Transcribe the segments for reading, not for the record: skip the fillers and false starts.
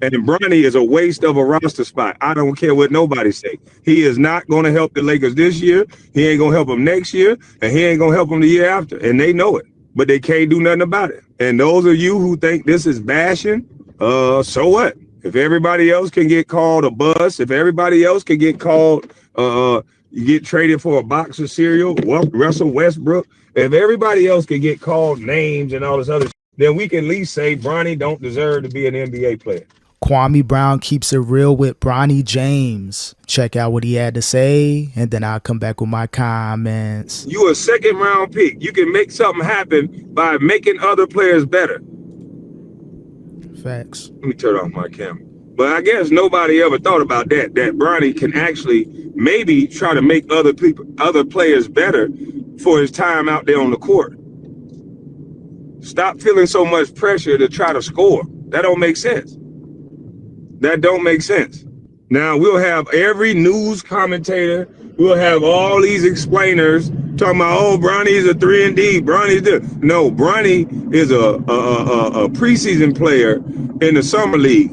And Bronny is a waste of a roster spot. I don't care what nobody say. He is not going to help the Lakers this year. He ain't going to help them next year. And he ain't going to help them the year after. And they know it. But they can't do nothing about it. And those of you who think this is bashing, so what? If everybody else can get called a bust, if everybody else can get called, you get traded for a box of cereal, Russell Westbrook, if everybody else can get called names and all this other shit, then we can at least say Bronny don't deserve to be an NBA player. Kwame Brown keeps it real with Bronny James. Check out what he had to say, and then I'll come back with my comments. You a second round pick. You can make something happen by making other players better. Facts. Let me turn off my camera. But I guess nobody ever thought about that Bronny can actually maybe try to make other players better for his time out there on the court. Stop feeling so much pressure to try to score. That don't make sense. That don't make sense. Now we'll have every news commentator, we'll have all these explainers talking about, oh, Bronny is a 3-and-D. Bronny's this. No, Bronny is a preseason player in the summer league.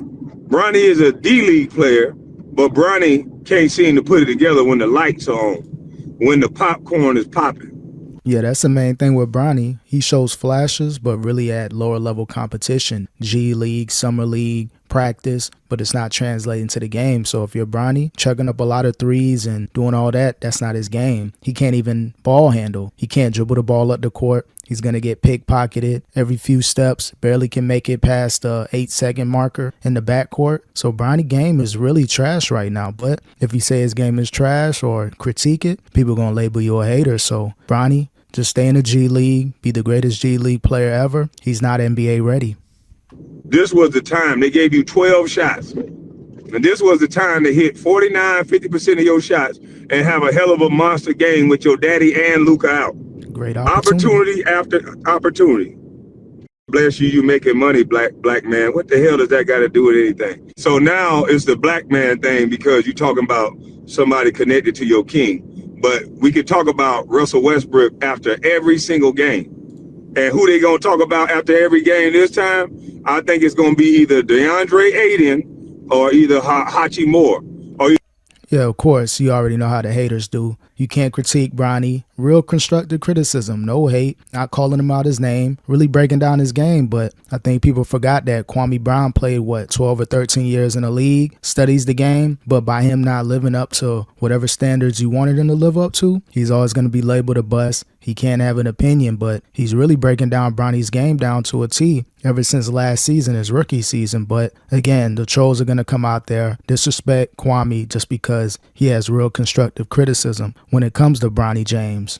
Bronny is a D-League player, but Bronny can't seem to put it together when the lights are on, when the popcorn is popping. Yeah, that's the main thing with Bronny. He shows flashes, but really at lower level competition. G League, Summer League, practice, but it's not translating to the game. So if you're Bronny, chugging up a lot of threes and doing all that, that's not his game. He can't even ball handle. He can't dribble the ball up the court. He's going to get pickpocketed every few steps, barely can make it past the 8-second marker in the backcourt. So Bronny game is really trash right now. But if you say his game is trash or critique it, people are going to label you a hater. So Bronny, just stay in the G League, be the greatest G League player ever. He's not NBA ready. This was the time they gave you 12 shots. And this was the time to hit 49, 50% of your shots and have a hell of a monster game with your daddy and Luka out. Great opportunity after opportunity. Bless you, you making money, black man. What the hell does that got to do with anything? So now it's the black man thing because you're talking about somebody connected to your king. But we could talk about Russell Westbrook after every single game. And who they going to talk about after every game this time? I think it's going to be either DeAndre Ayton or either Hachi Moore. Yeah, of course. You already know how the haters do. You can't critique Bronny. Real constructive criticism. No hate. Not calling him out his name. Really breaking down his game. But I think people forgot that Kwame Brown played, 12 or 13 years in the league. Studies the game. But by him not living up to whatever standards you wanted him to live up to, he's always going to be labeled a bust. He can't have an opinion, but he's really breaking down Bronny's game down to a T ever since last season, his rookie season. But again, the trolls are going to come out there, disrespect Kwame just because he has real constructive criticism when it comes to Bronny James.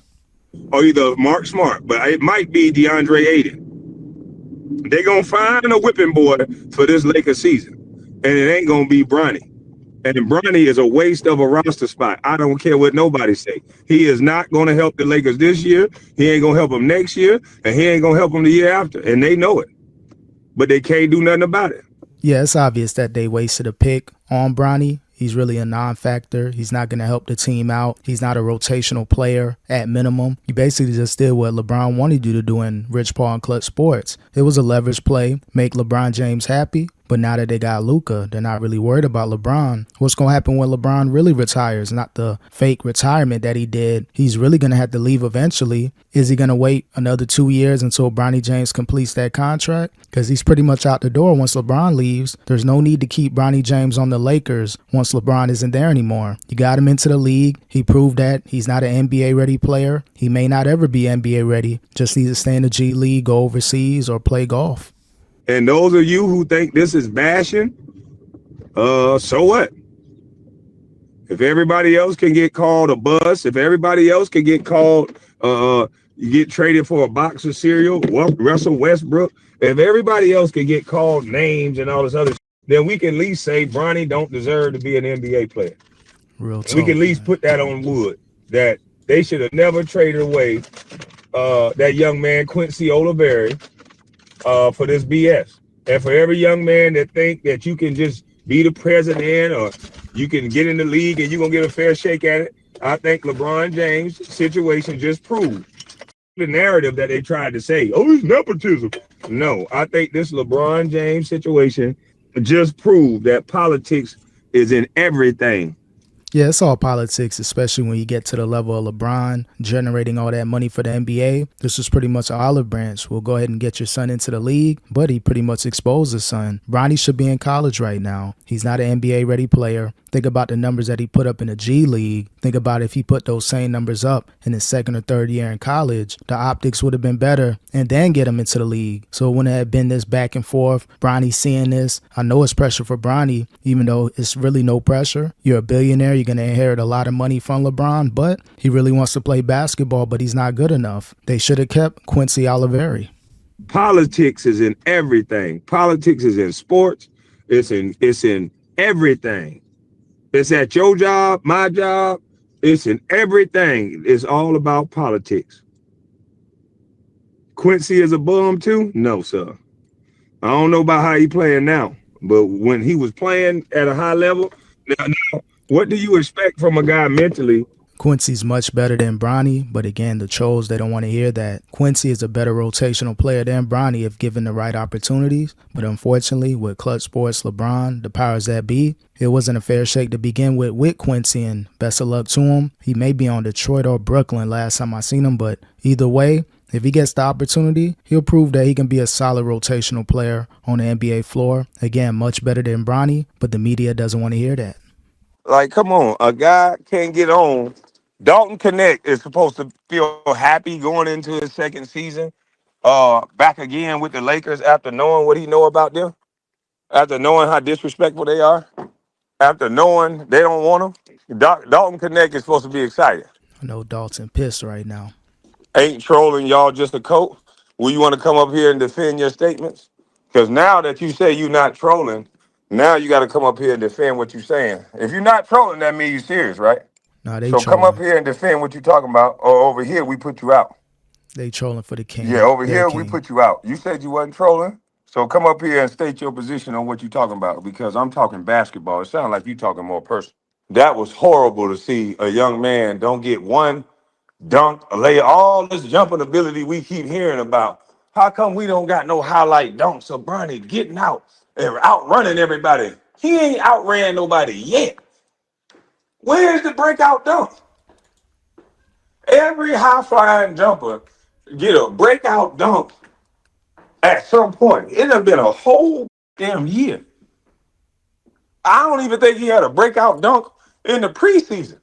Or either Mark Smart, but it might be DeAndre Ayton. They're going to find a whipping boy for this Lakers season, and it ain't going to be Bronny. And Bronny is a waste of a roster spot. I don't care what nobody say. He is not going to help the Lakers this year. He ain't going to help them next year, and he ain't going to help them the year after, and they know it. But they can't do nothing about it. Yeah, it's obvious that they wasted a pick on Bronny. He's really a non-factor. He's not going to help the team out. He's not a rotational player at minimum. He basically just did what LeBron wanted you to do in Rich Paul and Clutch Sports. It was a leverage play, make LeBron James happy. But now that they got Luka, they're not really worried about LeBron. What's going to happen when LeBron really retires? Not the fake retirement that he did. He's really going to have to leave eventually. Is he going to wait another 2 years until Bronny James completes that contract? Because he's pretty much out the door once LeBron leaves. There's no need to keep Bronny James on the Lakers once LeBron isn't there anymore. You got him into the league. He proved that he's not an NBA-ready player. He may not ever be NBA-ready. Just needs to stay in the G League, go overseas, or play golf. And those of you who think this is bashing, so what? If everybody else can get called a bust, if everybody else can get called, you get traded for a box of cereal, Russell Westbrook, if everybody else can get called names and all this other shit, then we can at least say Bronny don't deserve to be an NBA player. Real talk, we can at least put that on wood, that they should have never traded away that young man, Quincy Oliveri, for this BS. And for every young man that think that you can just be the president or you can get in the league and you're going to get a fair shake at it, I think LeBron James' situation just proved the narrative that they tried to say, oh, it's nepotism. No, I think this LeBron James situation just proved that politics is in everything. Yeah, it's all politics, especially when you get to the level of LeBron generating all that money for the NBA. This was pretty much an olive branch. We'll go ahead and get your son into the league, but he pretty much exposed his son. Bronny should be in college right now. He's not an NBA ready player. Think about the numbers that he put up in the G League. Think about if he put those same numbers up in his second or third year in college, the optics would have been better and then get him into the league. So it wouldn't have been this back and forth. Bronny seeing this. I know it's pressure for Bronny, even though it's really no pressure. You're a billionaire. You're going to inherit a lot of money from LeBron, but he really wants to play basketball, but he's not good enough. They should have kept Quincy Oliveri. Politics is in everything. Politics is in sports. It's in everything. It's at your job, my job. It's in everything. It's all about politics. Quincy is a bum too? No, sir. I don't know about how he playing now, but when he was playing at a high level, now what do you expect from a guy mentally? Quincy's much better than Bronny, but again, the trolls, they don't want to hear that. Quincy is a better rotational player than Bronny if given the right opportunities, but unfortunately, with Clutch Sports, LeBron, the powers that be, it wasn't a fair shake to begin with Quincy, and best of luck to him. He may be on Detroit or Brooklyn last time I seen him, but either way, if he gets the opportunity, he'll prove that he can be a solid rotational player on the NBA floor. Again, much better than Bronny, but the media doesn't want to hear that. Like, come on, a guy can't get on. Dalton Connect is supposed to feel happy going into his second season, back again with the Lakers after knowing what he know about them, after knowing how disrespectful they are, after knowing they don't want him. Dalton Connect is supposed to be excited. I know Dalton pissed right now. Ain't trolling y'all just a coat? Will you want to come up here and defend your statements? Because now that you say you're not trolling, now you got to come up here and defend what you're saying. If you're not trolling, that means you're serious, right? Nah, they So trolling. come up here and defend what you're talking about, or over here we put you out. They trolling for the king. Yeah, over Their here we king. put you out. You said you wasn't trolling, so come up here and state your position on what you're talking about, because I'm talking basketball. It sounds like you talking more personal. That was horrible to see a young man don't get one dunk, lay all this jumping ability we keep hearing about. How come we don't got no highlight dunks of Bronny getting out and outrunning everybody? He ain't outran nobody yet. Where's the breakout dunk? Every high-flying jumper get a breakout dunk at some point. It has been a whole damn year. I don't even think he had a breakout dunk in the preseason.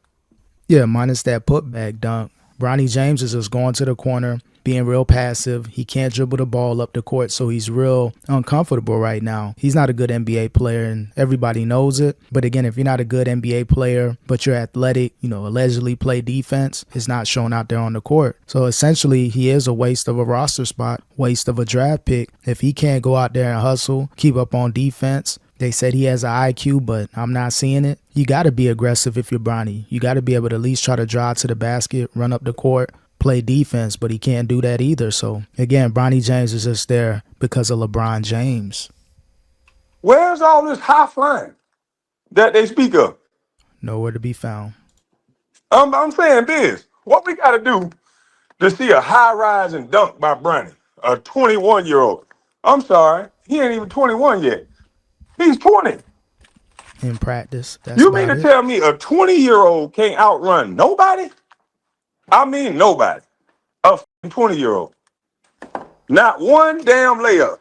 Yeah, minus that putback dunk. Bronny James is just going to the corner, being real passive. He can't dribble the ball up the court, so he's real uncomfortable right now. He's not a good NBA player, and everybody knows it. But again, if you're not a good NBA player, but you're athletic, allegedly play defense, it's not shown out there on the court. So essentially, he is a waste of a roster spot, waste of a draft pick. If he can't go out there and hustle, keep up on defense. They said he has an IQ, but I'm not seeing it. You got to be aggressive if you're Bronny. You got to be able to at least try to drive to the basket, run up the court, play defense, but he can't do that either. So, again, Bronny James is just there because of LeBron James. Where's all this high flying that they speak of? Nowhere to be found. I'm saying this. What we got to do to see a high rise and dunk by Bronny, a 21-year-old. I'm sorry, he ain't even 21 yet. He's 20. In practice, that's You mean to tell me a 20-year-old can't outrun nobody? I mean nobody. A 20-year-old. Not one damn layup.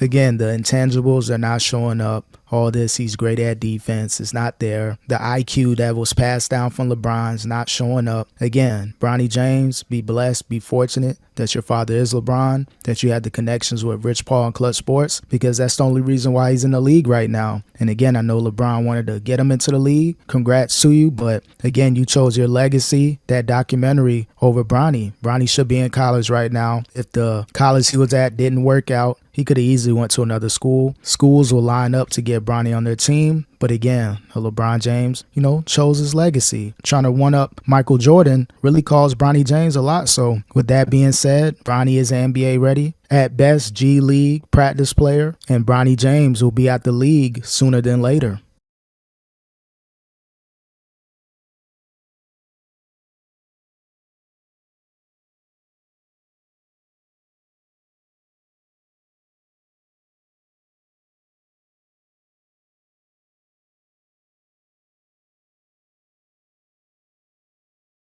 Again, the intangibles are not showing up. All this, he's great at defense. It's not there. The IQ that was passed down from LeBron's not showing up. Again, Bronny James, be blessed, be fortunate that your father is LeBron, that you had the connections with Rich Paul and Clutch Sports, because that's the only reason why he's in the league right now. And again, I know LeBron wanted to get him into the league. Congrats to you. But again, you chose your legacy, that documentary, over Bronny. Bronny should be in college right now. If the college he was at didn't work out, he could have easily went to another school. Schools will line up to get Bronny on their team. But again, LeBron James, chose his legacy. Trying to one-up Michael Jordan really caused Bronny James a lot. So with that being said, Bronny is NBA ready. At best, G League practice player. And Bronny James will be at the league sooner than later.